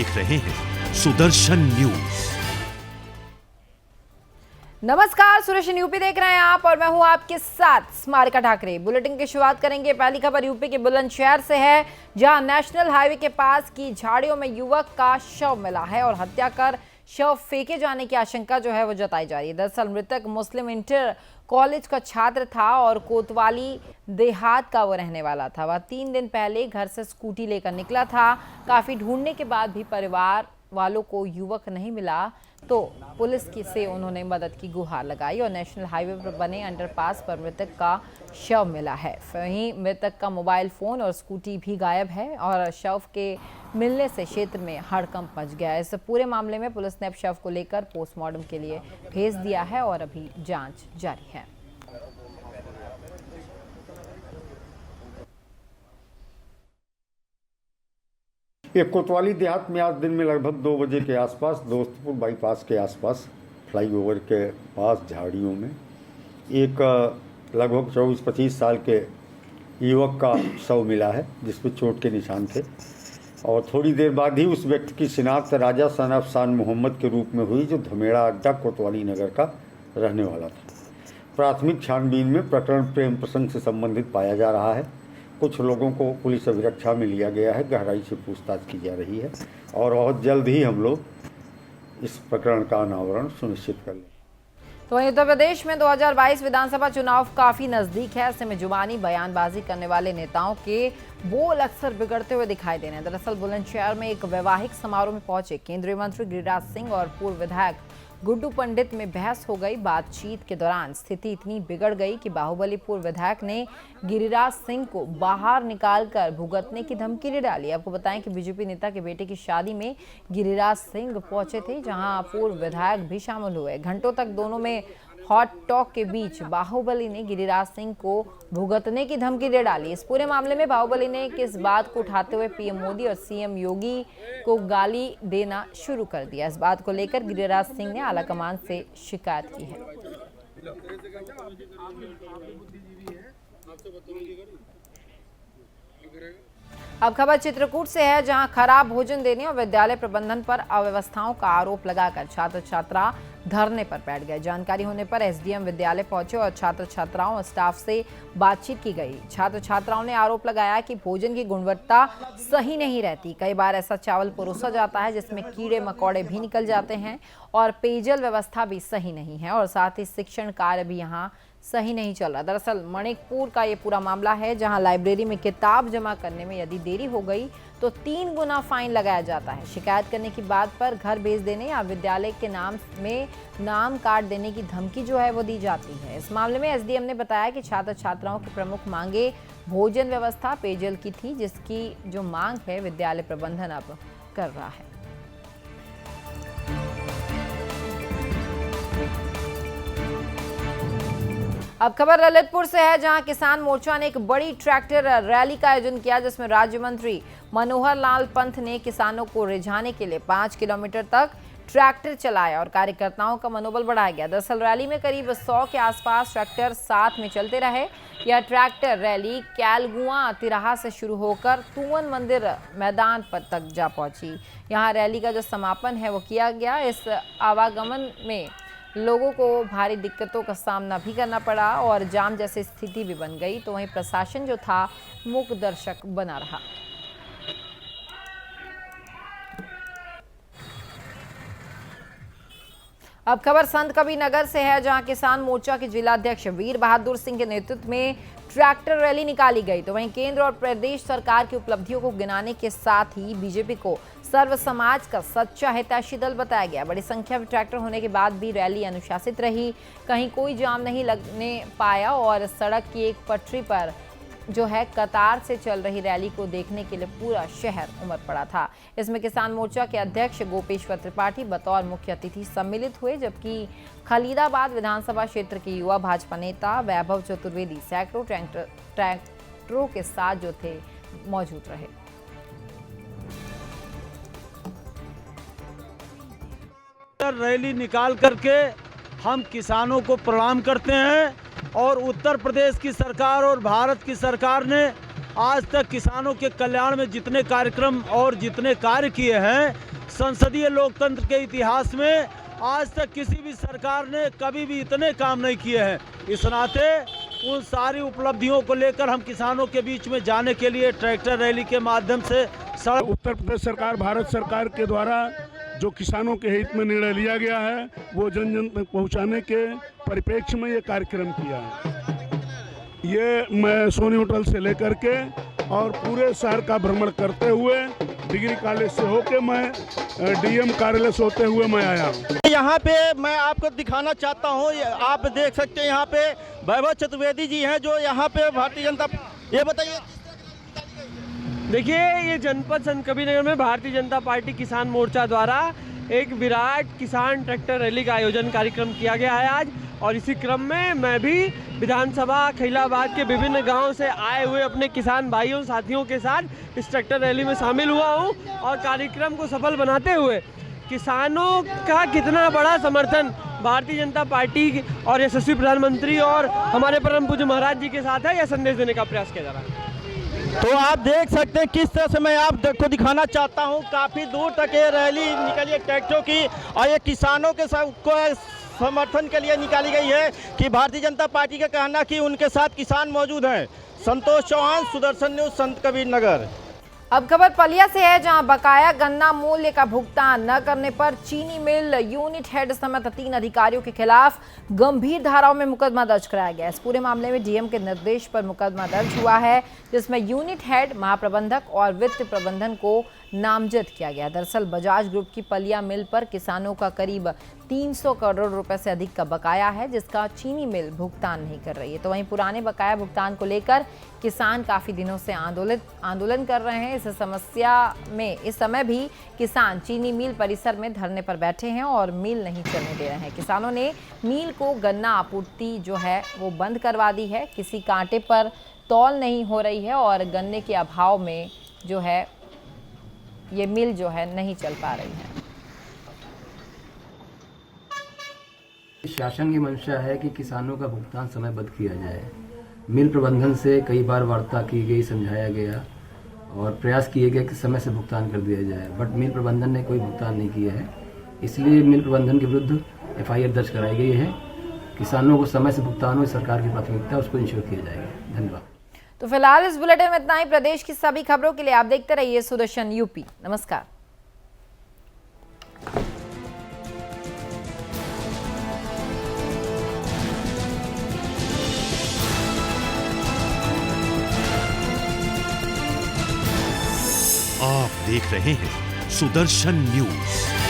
देख रहे हैं सुदर्शन न्यूज। नमस्कार, सुदर्शन यूपी देख रहे हैं आप और मैं हूं आपके साथ स्मारिका ठाकरे। बुलेटिन की शुरुआत करेंगे। पहली खबर यूपी के बुलंदशहर से है, जहां नेशनल हाईवे के पास की झाड़ियों में युवक का शव मिला है और हत्या कर शव फेंके जाने की आशंका जो है वो जताई जा रही है। दरअसल मृतक मुस्लिम इंटर कॉलेज का छात्र था और कोतवाली देहात का वो रहने वाला था। वह 3 दिन पहले घर से स्कूटी लेकर निकला था। काफी ढूंढने के बाद भी परिवार वालों को युवक नहीं मिला तो पुलिस से उन्होंने मदद की गुहार लगाई और नेशनल हाईवे पर बने अंडरपास पर मृतक का शव मिला है। वहीं मृतक का मोबाइल फोन और स्कूटी भी गायब है और शव के मिलने से क्षेत्र में हड़कंप मच गया है। इस पूरे मामले में पुलिस ने अब शव को लेकर पोस्टमार्टम के लिए भेज दिया है और अभी जांच जारी है। ये कोतवाली देहात में आज दिन में लगभग 2 बजे के आसपास दोस्तपुर बाईपास के आसपास फ्लाईओवर के पास झाड़ियों में एक लगभग 24-25 साल के युवक का शव मिला है, जिस पर चोट के निशान थे। और थोड़ी देर बाद ही उस व्यक्ति की शिनाख्त राजा सन ऑफ शान मोहम्मद के रूप में हुई, जो धमेड़ा अड्डा कोतवाली नगर का रहने वाला था। प्राथमिक छानबीन में प्रकरण प्रेम प्रसंग से संबंधित पाया जा रहा है। कुछ लोगों को पुलिस अभिरक्षा में लिया गया है, गहराई से पूछताछ की जा रही है और बहुत जल्द ही हम लोग इस प्रकरण का अनावरण सुनिश्चित कर लेंगे। तो वहीं उत्तर प्रदेश में 2022 विधानसभा चुनाव काफी नजदीक है। ऐसे में जुबानी बयानबाजी करने वाले नेताओं के बोल अक्सर बिगड़ते हुए दिखाई दे रहे हैं। दरअसल बुलंदशहर में एक वैवाहिक समारोह में पहुंचे केंद्रीय मंत्री गिरिराज सिंह और पूर्व विधायक गुड्डू पंडित में बहस हो गई। बातचीत के दौरान स्थिति इतनी बिगड़ गई कि बाहुबली पूर्व विधायक ने गिरिराज सिंह को बाहर निकालकर भुगतने की धमकी दे डाली। आपको बताएं कि बीजेपी नेता के बेटे की शादी में गिरिराज सिंह पहुंचे थे, जहां पूर्व विधायक भी शामिल हुए। घंटों तक दोनों में हॉट टॉक के बीच बाहुबली ने गिरिराज सिंह को भुगतने की धमकी दे डाली। इस पूरे मामले में बाहुबली ने किस बात को उठाते हुए पीएम मोदी और सीएम योगी को गाली देना शुरू कर दिया। इस बात को लेकर गिरिराज सिंह ने आलाकमान से शिकायत की है। अब खबर चित्रकूट से है, जहां खराब भोजन देने और विद्यालय प्रबंधन पर अव्यवस्थाओं का आरोप लगाकर छात्र छात्रा धरने पर बैठ गए। जानकारी होने पर एसडीएम विद्यालय पहुंचे और छात्र छात्राओं और स्टाफ से बातचीत की गई। छात्र छात्राओं ने आरोप लगाया कि भोजन की गुणवत्ता सही नहीं रहती। कई बार ऐसा चावल परोसा जाता है जिसमें कीड़े मकोड़े भी निकल जाते हैं और पेयजल व्यवस्था भी सही नहीं है और साथ ही शिक्षण कार्य भी यहाँ सही नहीं चल रहा। दरअसल मणिकपुर का ये पूरा मामला है, जहां लाइब्रेरी में किताब जमा करने में यदि देरी हो गई तो 3 गुना फाइन लगाया जाता है। शिकायत करने की बात पर घर भेज देने या विद्यालय के नाम में नाम काट देने की धमकी जो है वो दी जाती है। इस मामले में एसडीएम ने बताया कि छात्र छात्राओं की प्रमुख मांगे भोजन व्यवस्था, पेयजल की थी, जिसकी जो मांग है विद्यालय प्रबंधन अब कर रहा है। अब खबर ललितपुर से है, जहां किसान मोर्चा ने एक बड़ी ट्रैक्टर रैली का आयोजन किया, जिसमें राज्य मंत्री मनोहर लाल पंत ने किसानों को रिझाने के लिए 5 किलोमीटर तक ट्रैक्टर चलाया और कार्यकर्ताओं का मनोबल बढ़ाया गया। दरअसल रैली में करीब 100 के आसपास ट्रैक्टर साथ में चलते रहे। यह ट्रैक्टर रैली कैलगुआ तिराहा से शुरू होकर तुवन मंदिर मैदान पर तक जा पहुंची। यहां रैली का जो समापन है वो किया गया। इस आवागमन में लोगों को भारी दिक्कतों का सामना भी करना पड़ा और जाम जैसी स्थिति भी बन गई। तो वहीं प्रशासन जो था मूक दर्शक बना रहा। अब खबर संत कबीरनगर से है, जहां किसान मोर्चा के जिलाध्यक्ष वीर बहादुर सिंह के नेतृत्व में ट्रैक्टर रैली निकाली गई। तो वहीं केंद्र और प्रदेश सरकार की उपलब्धियों को गिनाने के साथ ही बीजेपी को सर्व समाज का सच्चा हितैषी दल बताया गया। बड़ी संख्या में ट्रैक्टर होने के बाद भी रैली अनुशासित रही। कहीं कोई जाम नहीं लगने पाया और सड़क की एक पटरी पर जो है कतार से चल रही रैली को देखने के लिए पूरा शहर उमड़ पड़ा था। इसमें किसान मोर्चा के अध्यक्ष गोपेश्वर त्रिपाठी बतौर मुख्य अतिथि सम्मिलित हुए, जबकि खलीलाबाद विधानसभा क्षेत्र के युवा भाजपा नेता वैभव चतुर्वेदी सैकड़ों ट्रैक्टरों के साथ जो थे मौजूद रहे। रैली निकाल करके हम किसानों को प्रणाम करते हैं और उत्तर प्रदेश की सरकार और भारत की सरकार ने आज तक किसानों के कल्याण में जितने कार्यक्रम और जितने कार्य किए हैं संसदीय लोकतंत्र के इतिहास में आज तक किसी भी सरकार ने कभी भी इतने काम नहीं किए हैं। इस नाते उन सारी उपलब्धियों को लेकर हम किसानों के बीच में जाने के लिए ट्रैक्टर रैली के माध्यम से सड़क। उत्तर प्रदेश सरकार, भारत सरकार के द्वारा जो किसानों के हित में निर्णय लिया गया है वो जन जन तक पहुँचाने के परिप्रेक्ष्य में ये कार्यक्रम किया है। ये मैं सोनी होटल से लेकर के और पूरे शहर का भ्रमण करते हुए डिग्री कॉलेज से होके मैं डीएम कार्यालय से होते हुए मैं आया हूँ। यहाँ पे मैं आपको दिखाना चाहता हूँ, आप देख सकते हैं यहाँ पे वैभव चतुर्वेदी जी हैं जो यहाँ पे भारतीय जनता। ये बताइए। देखिए, ये जनपद संत कबीरनगर में भारतीय जनता पार्टी किसान मोर्चा द्वारा एक विराट किसान ट्रैक्टर रैली का आयोजन कार्यक्रम किया गया है आज, और इसी क्रम में मैं भी विधानसभा खैलाबाद के विभिन्न गांवों से आए हुए अपने किसान भाइयों साथियों के साथ इस ट्रैक्टर रैली में शामिल हुआ हूं, और कार्यक्रम को सफल बनाते हुए किसानों का कितना बड़ा समर्थन भारतीय जनता पार्टी और यशस्वी प्रधानमंत्री और हमारे परम पूज्य महाराज जी के साथ है, यह संदेश देने का प्रयास किया जा रहा है। तो आप देख सकते हैं किस तरह से मैं आपको दिखाना चाहता हूं, काफ़ी दूर तक ये रैली निकली है ट्रैक्टरों की, और ये किसानों के को समर्थन के लिए निकाली गई है कि भारतीय जनता पार्टी का कहना कि उनके साथ किसान मौजूद हैं। संतोष चौहान, सुदर्शन न्यूज़, संत कबीर नगर। अब खबर पलिया से है, जहां बकाया गन्ना मूल्य का भुगतान न करने पर चीनी मिल यूनिट हेड समेत 3 अधिकारियों के खिलाफ गंभीर धाराओं में मुकदमा दर्ज कराया गया। इस पूरे मामले में डीएम के निर्देश पर मुकदमा दर्ज हुआ है, जिसमें यूनिट हेड, महाप्रबंधक और वित्त प्रबंधन को नामजद किया गया। दरअसल बजाज ग्रुप की पलिया मिल पर किसानों का करीब 300 करोड़ रुपए से अधिक का बकाया है, जिसका चीनी मिल भुगतान नहीं कर रही है। तो वहीं पुराने बकाया भुगतान को लेकर किसान काफी दिनों से आंदोलन कर रहे हैं। इस समस्या में इस समय भी किसान चीनी मिल परिसर में धरने पर बैठे हैं और मिल नहीं चलने दे रहे हैं। किसानों ने मिल को गन्ना आपूर्ति जो है वो बंद करवा दी है, किसी कांटे पर तौल नहीं हो रही है और गन्ने के अभाव में जो है ये मिल जो है नहीं चल पा रही है। शासन की मंशा है कि किसानों का भुगतान समयबद्ध किया जाए। मिल प्रबंधन से कई बार वार्ता की गई, समझाया गया और प्रयास किए गए कि समय से भुगतान कर दिया जाए, बट मिल प्रबंधन ने कोई भुगतान नहीं किया है। इसलिए मिल प्रबंधन के विरुद्ध एफआईआर दर्ज कराई गई है। किसानों को समय से भुगतान हो, सरकार की प्राथमिकता, उसको इंश्योर किया जाएगा। धन्यवाद। तो फिलहाल इस बुलेटिन में इतना ही। प्रदेश की सभी खबरों के लिए आप देखते रहिए सुदर्शन यूपी। नमस्कार। आप देख रहे हैं सुदर्शन न्यूज।